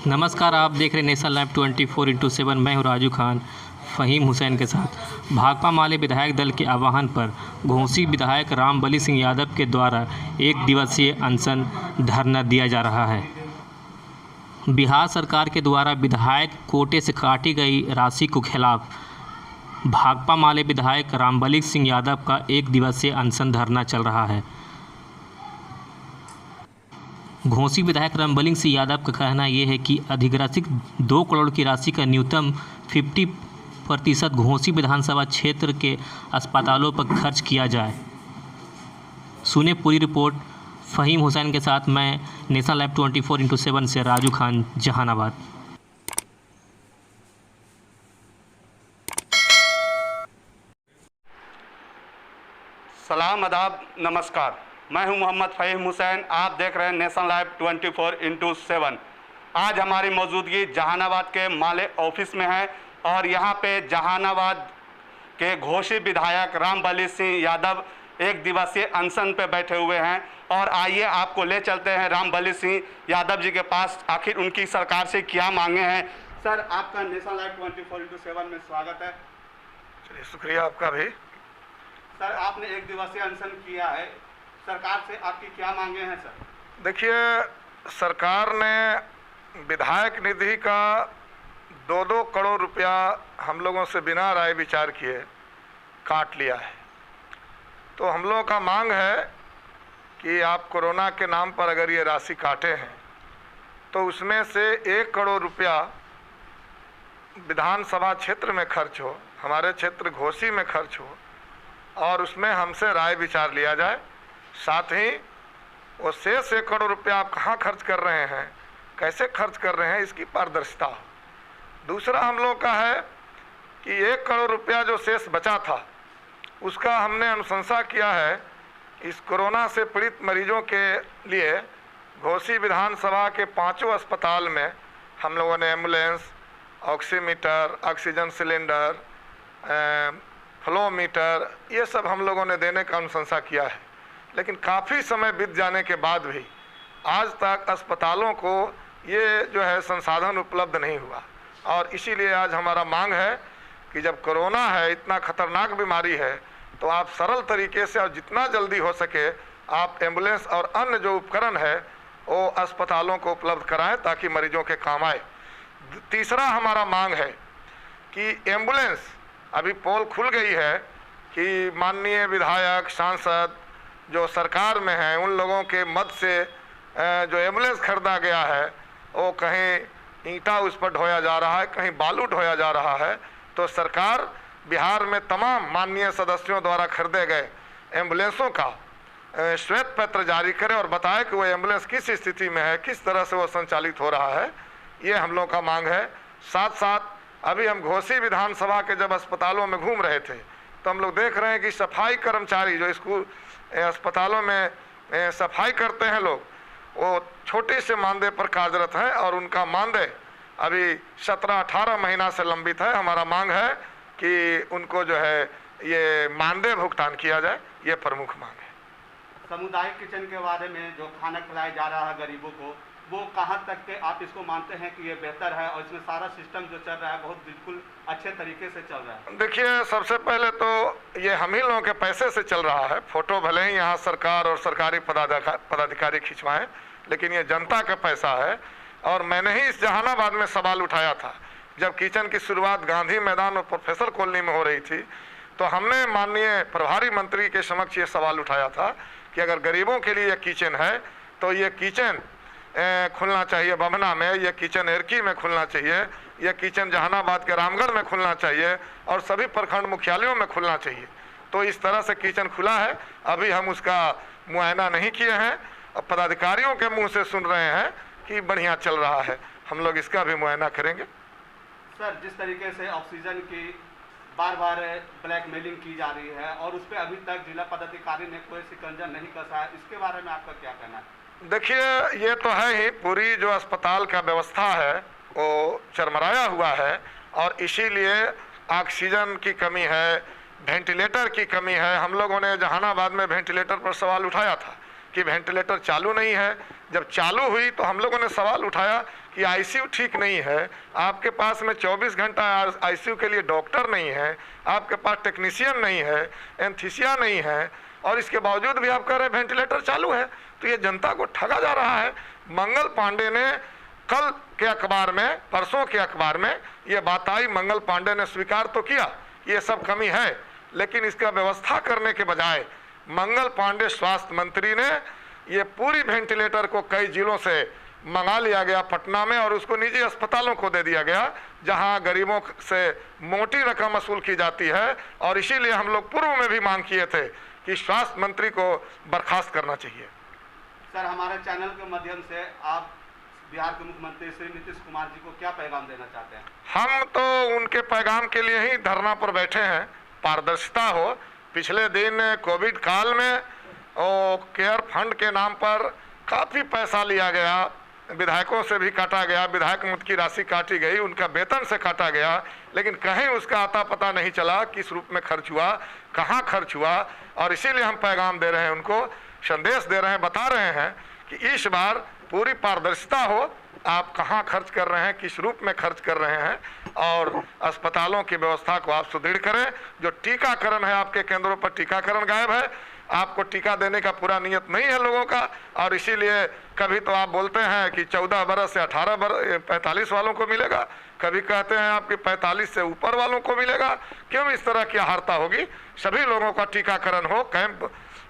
नमस्कार, आप देख रहे हैं नेशनल लाइव 24x7। मैं हूं राजू खान फ़हीम हुसैन के साथ। भाकपा माले विधायक दल के आह्वान पर घोसी विधायक रामबली सिंह यादव के द्वारा 1 दिवसीय अनशन धरना दिया जा रहा है। बिहार सरकार के द्वारा विधायक कोटे से काटी गई राशि के खिलाफ भाकपा माले विधायक रामबली सिंह यादव का 1 दिवसीय अनशन धरना चल रहा है। घोसी विधायक रामबली सिंह यादव का कहना यह है कि अधिग्रहित 2 करोड़ की राशि का न्यूनतम 50% घोसी विधानसभा क्षेत्र के अस्पतालों पर खर्च किया जाए। सुने पूरी रिपोर्ट फ़हीम हुसैन के साथ मैं नेशनल लाइव 24x7 से राजू खान, जहानाबाद। सलाम, आदाब, नमस्कार। मैं हूं मोहम्मद फ़हीम हुसैन। आप देख रहे हैं नेशनल लाइव 24x7। आज हमारी मौजूदगी जहानाबाद के माले ऑफिस में है और यहां पे जहानाबाद के घोसी विधायक रामबली सिंह यादव 1 दिवसीय अनशन पे बैठे हुए हैं। और आइए आपको ले चलते हैं रामबली सिंह यादव जी के पास, आखिर उनकी सरकार से क्या मांगे हैं। सर, आपका नेशनल लाइव 24x7 में स्वागत है। चलिए, शुक्रिया आपका भी। सर, आपने 1 दिवसीय अनशन किया है, सरकार से आपकी क्या मांगे हैं सर? देखिए, सरकार ने विधायक निधि का 2-2 करोड़ रुपया हम लोगों से बिना राय विचार किए काट लिया है। तो हम लोगों का मांग है कि आप कोरोना के नाम पर अगर ये राशि काटे हैं तो उसमें से 1 करोड़ रुपया विधानसभा क्षेत्र में खर्च हो, हमारे क्षेत्र घोसी में खर्च हो और उसमें हमसे राय विचार लिया जाए। साथ ही वो शेष 1 करोड़ रुपया आप कहाँ खर्च कर रहे हैं, कैसे खर्च कर रहे हैं, इसकी पारदर्शिता हो। दूसरा हम लोग का है कि 1 करोड़ रुपया जो शेष बचा था उसका हमने अनुशंसा किया है इस कोरोना से पीड़ित मरीजों के लिए घोसी विधानसभा के 5 अस्पताल में हम लोगों ने ambulance, oximeter, oxygen cylinder, flowmeter, ये सब हम लोगों ने देने का अनुशंसा किया है। लेकिन काफ़ी समय बीत जाने के बाद भी आज तक अस्पतालों को ये जो है संसाधन उपलब्ध नहीं हुआ। और इसीलिए आज हमारा मांग है कि जब कोरोना है, इतना खतरनाक बीमारी है, तो आप सरल तरीके से और जितना जल्दी हो सके आप एम्बुलेंस और अन्य जो उपकरण है वो अस्पतालों को उपलब्ध कराएं ताकि मरीजों के काम आए। तीसरा हमारा मांग है कि एम्बुलेंस, अभी पोल खुल गई है कि माननीय विधायक, सांसद जो सरकार में हैं उन लोगों के मद से जो एम्बुलेंस खरीदा गया है वो कहीं ईंटा उस पर ढोया जा रहा है, कहीं बालू ढोया जा रहा है। तो सरकार बिहार में तमाम माननीय सदस्यों द्वारा खरीदे गए एम्बुलेंसों का श्वेत पत्र जारी करे और बताए कि वो एम्बुलेंस किस स्थिति में है, किस तरह से वो संचालित हो रहा है। ये हम लोग का मांग है। साथ साथ अभी हम घोसी विधानसभा के जब अस्पतालों में घूम रहे थे तो हम लोग देख रहे हैं कि सफाई कर्मचारी जो स्कूल अस्पतालों में सफाई करते हैं लोग, वो छोटे से मानदेय पर कार्यरत हैं और उनका मानदेय अभी 17-18 महीना से लंबित है। हमारा मांग है कि उनको जो है ये मानदेय भुगतान किया जाए, ये प्रमुख मांग है। सामुदायिक किचन के बारे में जो खाना खिलाया जा रहा है गरीबों को, वो कहाँ तक के आप इसको मानते हैं कि ये बेहतर है और इसमें सारा सिस्टम जो चल रहा है बहुत बिल्कुल अच्छे तरीके से चल रहा है? देखिए, सबसे पहले तो ये हम ही लोगों के पैसे से चल रहा है। फोटो भले ही यहाँ सरकार और सरकारी पदाधिकारी खिंचवाएं, लेकिन ये जनता का पैसा है। और मैंने ही इस जहानाबाद में सवाल उठाया था जब किचन की शुरुआत गांधी मैदान और प्रोफेसर कॉलोनी में हो रही थी, तो हमने माननीय प्रभारी मंत्री के समक्ष ये सवाल उठाया था कि अगर गरीबों के लिए किचन है तो ये किचन खुलना चाहिए बभना में, यह किचन एरकी में खुलना चाहिए, यह किचन जहानाबाद के रामगढ़ में खुलना चाहिए और सभी प्रखंड मुख्यालयों में खुलना चाहिए। तो इस तरह से किचन खुला है। अभी हम उसका मुआयना नहीं किए हैं और पदाधिकारियों के मुंह से सुन रहे हैं कि बढ़िया चल रहा है। हम लोग इसका भी मुआयना करेंगे। सर, जिस तरीके से ऑक्सीजन की बार बार ब्लैकमेलिंग की जा रही है और उस पर अभी तक जिला पदाधिकारी ने कोई शिकंजा नहीं कसा है, इसके बारे में आपका क्या कहना है? देखिए, ये तो है ही, पूरी जो अस्पताल का व्यवस्था है वो चरमराया हुआ है और इसीलिए ऑक्सीजन की कमी है, वेंटिलेटर की कमी है। हम लोगों ने जहानाबाद में वेंटिलेटर पर सवाल उठाया था कि वेंटिलेटर चालू नहीं है। जब चालू हुई तो हम लोगों ने सवाल उठाया कि आईसीयू ठीक नहीं है, आपके पास में 24 घंटा आईसीयू के लिए डॉक्टर नहीं है, आपके पास टेक्नीशियन नहीं है, एनेस्थीसिया नहीं है, और इसके बावजूद भी आप कह रहे हैं वेंटिलेटर चालू है। तो ये जनता को ठगा जा रहा है। मंगल पांडे ने कल के अखबार में, परसों के अखबार में ये बात आई, मंगल पांडे ने स्वीकार तो किया ये सब कमी है, लेकिन इसका व्यवस्था करने के बजाय मंगल पांडे स्वास्थ्य मंत्री ने ये पूरी वेंटिलेटर को कई जिलों से मंगा लिया गया पटना में, और उसको निजी अस्पतालों को दे दिया गया जहां गरीबों से मोटी रकम वसूल की जाती है। और इसीलिए हम लोग पूर्व में भी मांग किए थे कि स्वास्थ्य मंत्री को बर्खास्त करना चाहिए। सर, हमारे चैनल के माध्यम से आप बिहार के मुख्यमंत्री श्री नीतीश कुमार जी को क्या पैगाम देना चाहते हैं? हम तो उनके पैगाम के लिए ही धरना पर बैठे हैं, पारदर्शिता हो। पिछले दिन कोविड काल में केयर फंड के नाम पर काफ़ी पैसा लिया गया, विधायकों से भी काटा गया, विधायक मुक्त की राशि काटी गई, उनका वेतन से काटा गया, लेकिन कहीं उसका आता पता नहीं चला किस रूप में खर्च हुआ, कहाँ खर्च हुआ। और इसीलिए हम पैगाम दे रहे हैं, उनको संदेश दे रहे हैं, बता रहे हैं कि इस बार पूरी पारदर्शिता हो, आप कहाँ खर्च कर रहे हैं, किस रूप में खर्च कर रहे हैं, और अस्पतालों की व्यवस्था को आप सुदृढ़ करें। जो टीकाकरण है, आपके केंद्रों पर टीकाकरण गायब है, आपको टीका देने का पूरा नियत नहीं है लोगों का। और इसीलिए कभी तो आप बोलते हैं कि 14 बरस से 45 वालों को मिलेगा, कभी कहते हैं आपके 45 से ऊपर वालों को मिलेगा। क्यों इस तरह की आहारता होगी? सभी लोगों का टीकाकरण हो,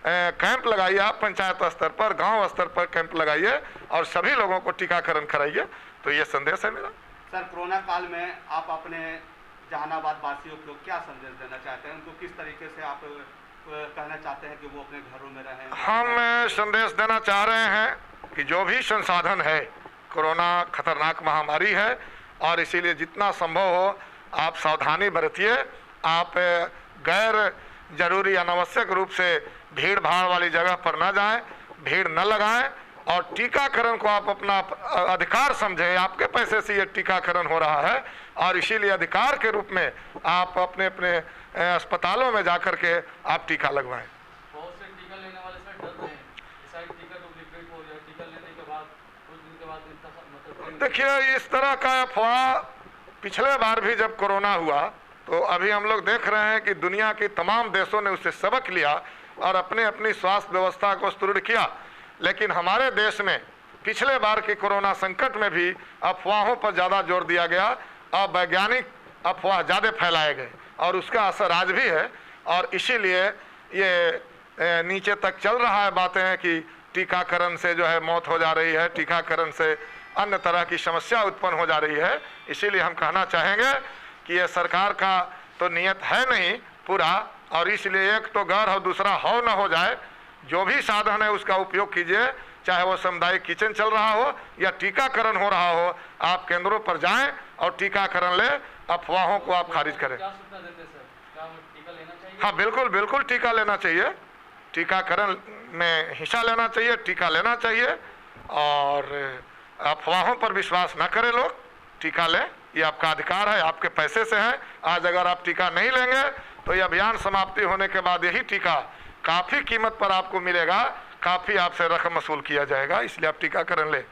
कैंप लगाइए, आप पंचायत स्तर पर, गांव स्तर पर कैंप लगाइए और सभी लोगों को टीकाकरण कराइए। तो ये संदेश है मेरा। सर, कोरोना काल में आप अपने जहानाबाद वासियों को क्या संदेश देना चाहते हैं? उनको किस तरीके से आप कहना चाहते हैं कि वो अपने घरों में रहें? हम संदेश देना चाह रहे हैं कि जो भी संसाधन है, कोरोना खतरनाक महामारी है, और इसीलिए जितना संभव हो आप सावधानी बरतिए। आप गैर जरूरी अनावश्यक रूप से भीड़ भाड़ वाली जगह पर न जाएं, भीड़ न लगाएं, और टीकाकरण को आप अपना अधिकार समझें। आपके पैसे से ये टीकाकरण हो रहा है, और इसीलिए अधिकार के रूप में आप अपने अपने अस्पतालों में जाकर के आप टीका लगवाएं। बहुत से टीका लेने वाले सर डर रहे हैं, शायद टीका डुप्लीकेट हो जाए, टीका लेने के बाद कुछ दिन के बाद मतलब देखिए, इस तरह का अफवाह पिछले बार भी जब कोरोना हुआ तो अभी हम लोग देख रहे हैं कि दुनिया के तमाम देशों ने उससे सबक लिया और अपने अपनी स्वास्थ्य व्यवस्था को सुदृढ़ किया। लेकिन हमारे देश में पिछले बार के कोरोना संकट में भी अफवाहों पर ज़्यादा जोर दिया गया, अवैज्ञानिक अफवाह ज़्यादा फैलाए गए, और उसका असर आज भी है। और इसीलिए ये नीचे तक चल रहा है बातें कि टीकाकरण से जो है मौत हो जा रही है, टीकाकरण से अन्य तरह की समस्या उत्पन्न हो जा रही है। इसीलिए हम कहना चाहेंगे कि ये सरकार का तो नियत है नहीं पूरा, और इसलिए एक तो गैर और दूसरा हो न हो जाए। जो भी साधन है उसका उपयोग कीजिए, चाहे वो सामुदायिक किचन चल रहा हो या टीकाकरण हो रहा हो, आप केंद्रों पर जाएं और टीकाकरण लें, अफवाहों को आप खारिज करें। क्या सूचना देते हैं सर? क्या टीका लेना चाहिए? हाँ, बिल्कुल बिल्कुल टीका लेना चाहिए, टीकाकरण में हिस्सा लेना चाहिए, टीका लेना चाहिए, और अफवाहों पर विश्वास न करें लोग, टीका लें, ये आपका अधिकार है, आपके पैसे से है। आज अगर आप टीका नहीं लेंगे तो ये अभियान समाप्ति होने के बाद यही टीका काफ़ी कीमत पर आपको मिलेगा, काफ़ी आपसे रकम वसूल किया जाएगा, इसलिए आप टीकाकरण लें।